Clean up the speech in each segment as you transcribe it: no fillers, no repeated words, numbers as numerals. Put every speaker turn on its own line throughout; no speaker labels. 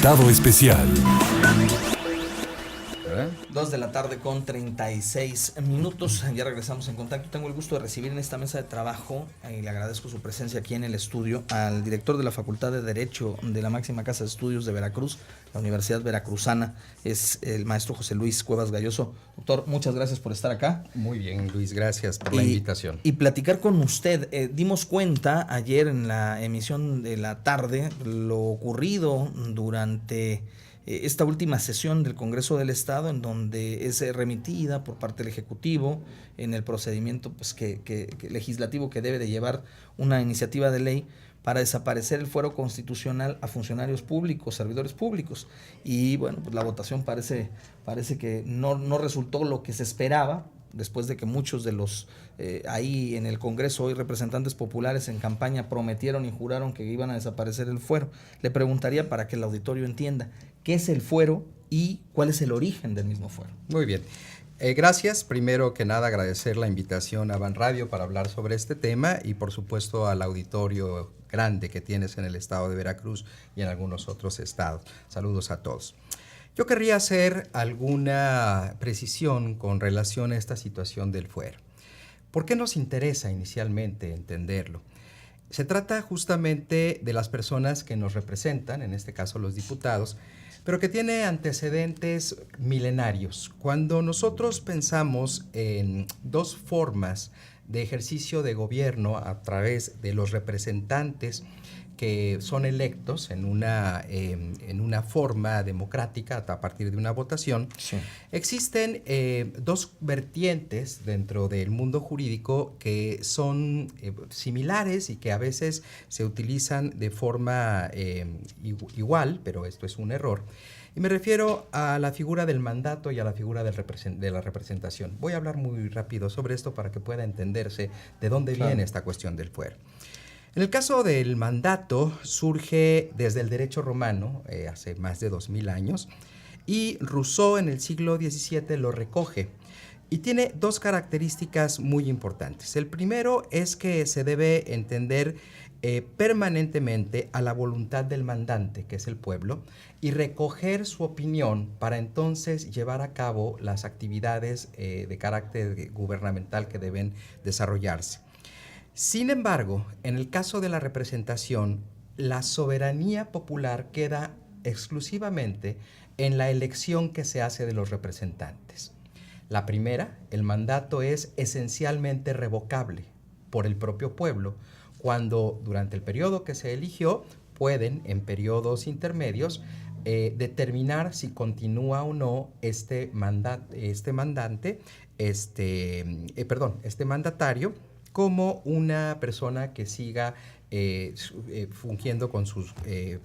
Invitado especial.
2 de la tarde con 36 minutos. Ya regresamos en contacto. Tengo el gusto de recibir en esta mesa de trabajo, y le agradezco su presencia aquí en el estudio, al director de la Facultad de Derecho de la máxima casa de estudios de Veracruz, la Universidad Veracruzana. Es el maestro José Luis Cuevas Galloso. Doctor, muchas gracias por estar acá.
Muy bien, Luis, gracias por la invitación.
Y platicar con usted. Dimos cuenta ayer en la emisión de la tarde lo ocurrido durante esta última sesión del Congreso del Estado, en donde es remitida por parte del Ejecutivo en el procedimiento que legislativo que debe de llevar una iniciativa de ley para desaparecer el fuero constitucional a funcionarios públicos, servidores públicos. Y bueno, pues la votación parece que no resultó lo que se esperaba, después de que muchos de los ahí en el Congreso, hoy representantes populares en campaña, prometieron y juraron que iban a desaparecer el fuero. Le preguntaría, para que el auditorio entienda, ¿qué es el fuero y cuál es el origen del mismo fuero?
Muy bien. Gracias. Primero que nada, agradecer la invitación a Van Radio para hablar sobre este tema y, por supuesto, al auditorio grande que tienes en el estado de Veracruz y en algunos otros estados. Saludos a todos. Yo querría hacer alguna precisión con relación a esta situación del fuero. ¿Por qué nos interesa inicialmente entenderlo? Se trata justamente de las personas que nos representan, en este caso los diputados, pero que tiene antecedentes milenarios. Cuando nosotros pensamos en dos formas de ejercicio de gobierno a través de los representantes que son electos en una forma democrática a partir de una votación, sí, existen dos vertientes dentro del mundo jurídico que son similares y que a veces se utilizan de forma igual, pero esto es un error. Y me refiero a la figura del mandato y a la figura de la representación. Voy a hablar muy rápido sobre esto para que pueda entenderse de dónde viene esta cuestión del fuero. En el caso del mandato, surge desde el derecho romano, hace más de 2000 años, y Rousseau en el siglo XVII lo recoge. Y tiene dos características muy importantes. El primero es que se debe entender permanentemente a la voluntad del mandante, que es el pueblo, y recoger su opinión para entonces llevar a cabo las actividades de carácter gubernamental que deben desarrollarse. Sin embargo, en el caso de la representación, la soberanía popular queda exclusivamente en la elección que se hace de los representantes. La primera, el mandato es esencialmente revocable por el propio pueblo, cuando durante el periodo que se eligió pueden, en periodos intermedios, determinar si continúa o no este mandatario como una persona que siga fungiendo con sus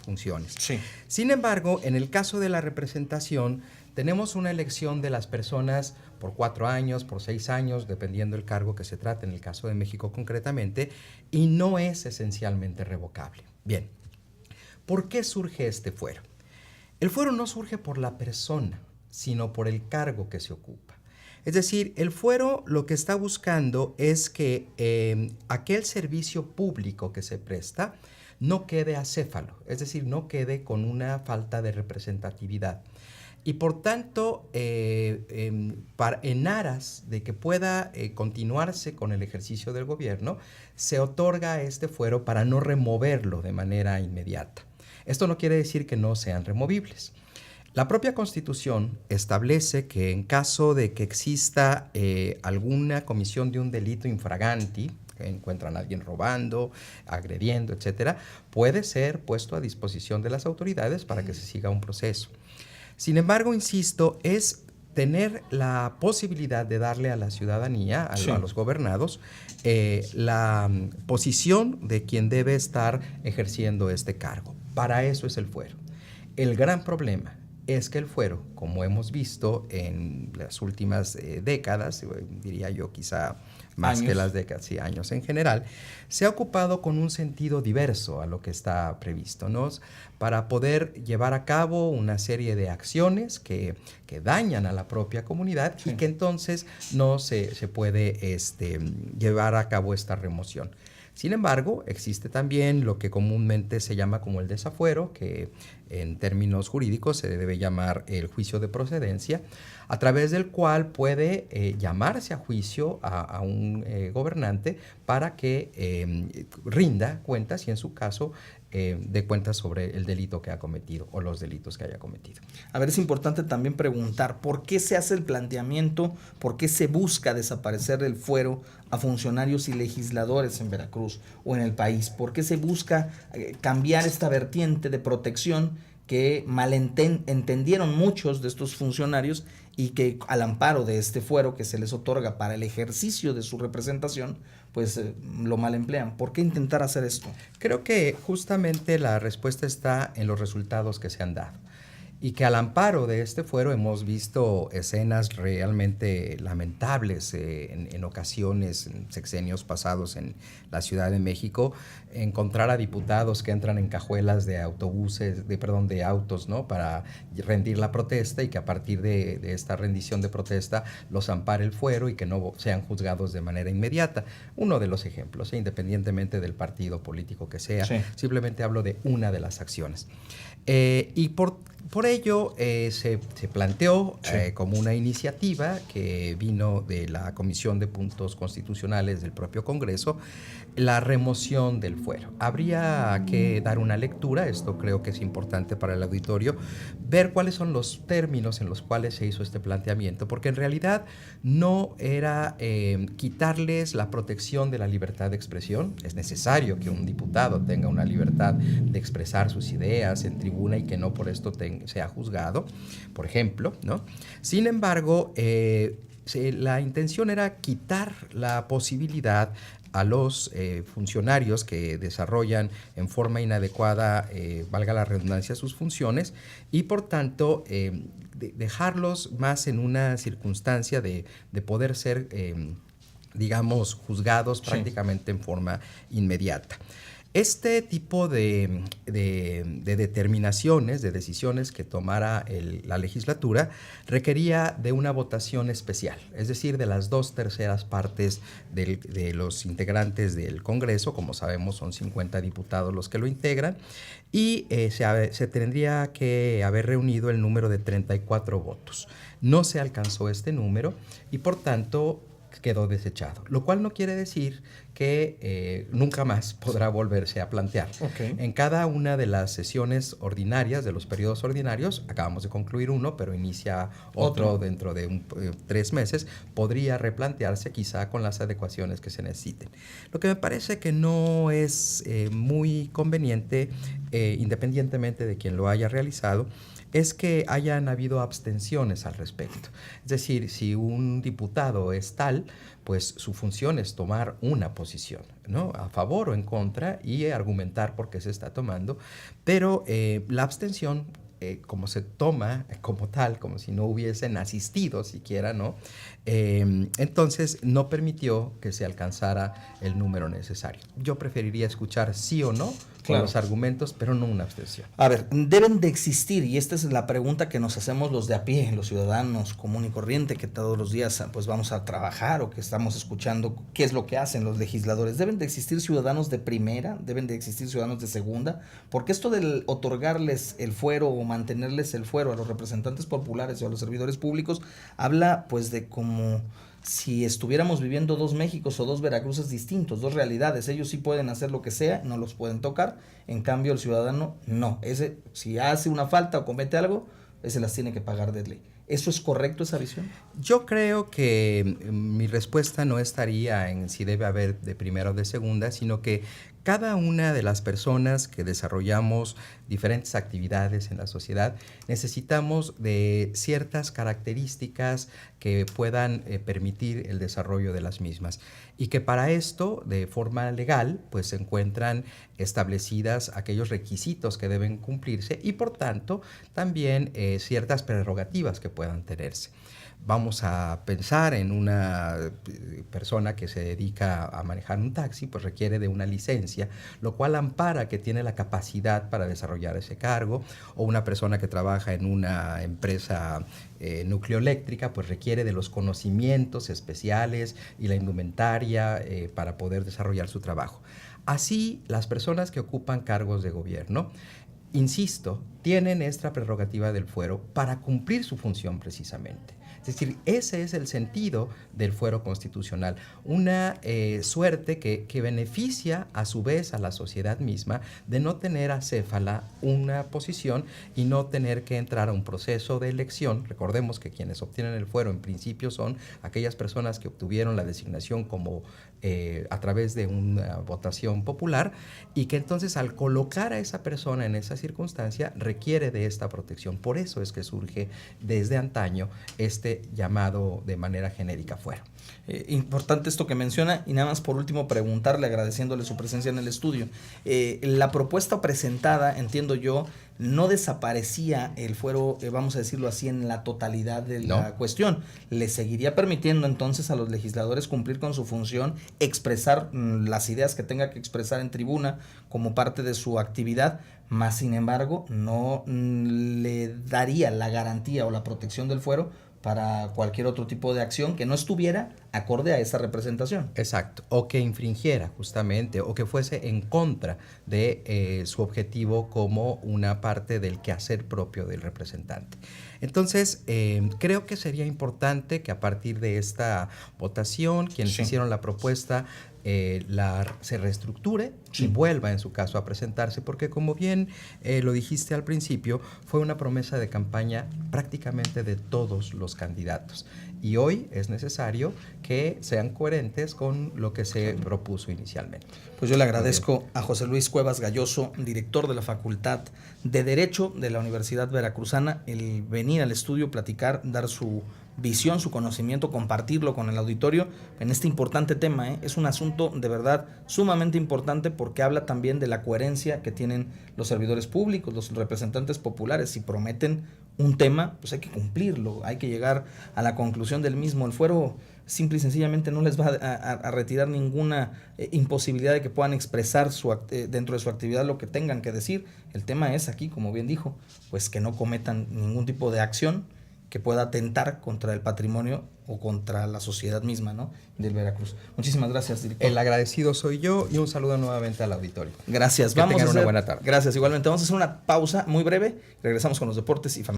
funciones.
Sí.
Sin embargo, en el caso de la representación, tenemos una elección de las personas por 4 años, por 6 años, dependiendo del cargo que se trate, en el caso de México concretamente, y no es esencialmente revocable. Bien, ¿por qué surge este fuero? El fuero no surge por la persona, sino por el cargo que se ocupa. Es decir, el fuero lo que está buscando es que aquel servicio público que se presta no quede acéfalo, es decir, no quede con una falta de representatividad. Y por tanto, en aras de que pueda continuarse con el ejercicio del gobierno, se otorga este fuero para no removerlo de manera inmediata. Esto no quiere decir que no sean removibles. La propia Constitución establece que en caso de que exista alguna comisión de un delito infraganti, que encuentran a alguien robando, agrediendo, etcétera, puede ser puesto a disposición de las autoridades para que se siga un proceso. Sin embargo, insisto, es tener la posibilidad de darle a la ciudadanía, a los gobernados, la posición de quien debe estar ejerciendo este cargo. Para eso es el fuero. El gran problema es que el fuero, como hemos visto en las últimas décadas, diría yo quizá más que las décadas y años en general, se ha ocupado con un sentido diverso a lo que está previsto, ¿no? Para poder llevar a cabo una serie de acciones que dañan a la propia comunidad y que entonces no se puede llevar a cabo esta remoción. Sin embargo, existe también lo que comúnmente se llama como el desafuero, que en términos jurídicos se debe llamar el juicio de procedencia, a través del cual puede llamarse a juicio a un gobernante para que rinda cuentas y en su caso dé cuentas sobre el delito que ha cometido o los delitos que haya cometido.
A ver, es importante también preguntar por qué se hace el planteamiento, por qué se busca desaparecer el fuero a funcionarios y legisladores en Veracruz o en el país, por qué se busca cambiar esta vertiente de protección que malentendieron muchos de estos funcionarios y que al amparo de este fuero que se les otorga para el ejercicio de su representación, pues lo mal emplean. ¿Por qué intentar hacer esto?
Creo que justamente la respuesta está en los resultados que se han dado. Y que al amparo de este fuero hemos visto escenas realmente lamentables en ocasiones, en sexenios pasados en la Ciudad de México, encontrar a diputados que entran en cajuelas de de autos, ¿no? Para rendir la protesta y que a partir de esta rendición de protesta los ampare el fuero y que no sean juzgados de manera inmediata. Uno de los ejemplos, independientemente del partido político que sea, sí. Simplemente hablo de una de las acciones. Y por ello se planteó como una iniciativa que vino de la Comisión de Puntos Constitucionales del propio Congreso, la remoción del fuero. Habría que dar una lectura, esto creo que es importante para el auditorio, ver cuáles son los términos en los cuales se hizo este planteamiento, porque en realidad no era quitarles la protección de la libertad de expresión. Es necesario que un diputado tenga una libertad de expresar sus ideas en tribuna y que no por esto sea juzgado, por ejemplo, ¿no? Sin embargo, la intención era quitar la posibilidad a los funcionarios que desarrollan en forma inadecuada, valga la redundancia, sus funciones y por tanto dejarlos más en una circunstancia de poder ser, digamos, juzgados prácticamente en forma inmediata. Este tipo de determinaciones, de decisiones que tomara la legislatura, requería de una votación especial, es decir, de las 2/3 partes de los integrantes del Congreso. Como sabemos, son 50 diputados los que lo integran, y se tendría que haber reunido el número de 34 votos. No se alcanzó este número y, por tanto, quedó desechado, lo cual no quiere decir que nunca más podrá volverse a plantear. Okay. En cada una de las sesiones ordinarias, de los periodos ordinarios, acabamos de concluir uno, pero inicia otro dentro de 3 meses, podría replantearse quizá con las adecuaciones que se necesiten. Lo que me parece que no es muy conveniente, independientemente de quien lo haya realizado, es que hayan habido abstenciones al respecto. Es decir, si un diputado es tal, pues su función es tomar una posición, ¿no? A favor o en contra y argumentar por qué se está tomando, pero la abstención, como se toma como tal, como si no hubiesen asistido siquiera, ¿no? Entonces no permitió que se alcanzara el número necesario. Yo preferiría escuchar sí o no con los argumentos, pero no una abstención.
A ver, deben de existir, y esta es la pregunta que nos hacemos los de a pie, los ciudadanos común y corriente, que todos los días pues vamos a trabajar o que estamos escuchando qué es lo que hacen los legisladores. ¿Deben de existir ciudadanos de primera? ¿Deben de existir ciudadanos de segunda? Porque esto del otorgarles el fuero o mantenerles el fuero a los representantes populares o a los servidores públicos habla pues de como si estuviéramos viviendo 2 Méxicos o 2 Veracruces distintos, 2 realidades. Ellos sí pueden hacer lo que sea, no los pueden tocar, en cambio el ciudadano no. Ese, si hace una falta o comete algo, ese las tiene que pagar de ley. ¿Eso es correcto, esa visión?
Yo creo que mi respuesta no estaría en si debe haber de primera o de segunda, sino que cada una de las personas que desarrollamos diferentes actividades en la sociedad necesitamos de ciertas características que puedan permitir el desarrollo de las mismas, y que para esto, de forma legal, pues se encuentran establecidas aquellos requisitos que deben cumplirse y, por tanto, también ciertas prerrogativas que puedan tenerse. Vamos a pensar en una persona que se dedica a manejar un taxi, pues requiere de una licencia, lo cual ampara que tiene la capacidad para desarrollar ese cargo, o una persona que trabaja en una empresa nucleoeléctrica, pues requiere de los conocimientos especiales y la indumentaria para poder desarrollar su trabajo. Así, las personas que ocupan cargos de gobierno, insisto, tienen esta prerrogativa del fuero para cumplir su función precisamente. Es decir, ese es el sentido del fuero constitucional, una suerte que beneficia a su vez a la sociedad misma de no tener acéfala una posición y no tener que entrar a un proceso de elección. Recordemos que quienes obtienen el fuero en principio son aquellas personas que obtuvieron la designación como a través de una votación popular y que entonces al colocar a esa persona en esa circunstancia requiere de esta protección. Por eso es que surge desde antaño este llamado de manera genérica fuero.
Importante esto que menciona, y nada más por último preguntarle, agradeciéndole su presencia en el estudio. La propuesta presentada, entiendo yo, no desaparecía el fuero, vamos a decirlo así, en la totalidad de la cuestión. Le seguiría permitiendo entonces a los legisladores cumplir con su función, expresar las ideas que tenga que expresar en tribuna como parte de su actividad, más sin embargo no le daría la garantía o la protección del fuero para cualquier otro tipo de acción que no estuviera acorde a esa representación.
Exacto, o que infringiera justamente, o que fuese en contra de su objetivo como una parte del quehacer propio del representante. Entonces, creo que sería importante que a partir de esta votación, quienes hicieron la propuesta, se reestructure y vuelva en su caso a presentarse, porque como bien lo dijiste al principio, fue una promesa de campaña prácticamente de todos los candidatos. Y hoy es necesario que sean coherentes con lo que se propuso inicialmente.
Pues yo le agradezco a José Luis Cuevas Galloso, director de la Facultad de Derecho de la Universidad Veracruzana, el venir al estudio, platicar, dar su visión, su conocimiento, compartirlo con el auditorio en este importante tema. Es un asunto de verdad sumamente importante porque habla también de la coherencia que tienen los servidores públicos, los representantes populares. Si prometen un tema, pues hay que cumplirlo, hay que llegar a la conclusión del mismo. El fuero simple y sencillamente no les va a retirar ninguna imposibilidad de que puedan expresar dentro de su actividad lo que tengan que decir. El tema es aquí, como bien dijo, pues que no cometan ningún tipo de acción que pueda atentar contra el patrimonio o contra la sociedad misma, ¿no?, del Veracruz. Muchísimas gracias, director.
El agradecido soy yo y un saludo nuevamente al auditorio.
Gracias.
Que tengan una buena tarde.
Gracias, igualmente. Vamos a hacer una pausa muy breve. Regresamos con los deportes y familia.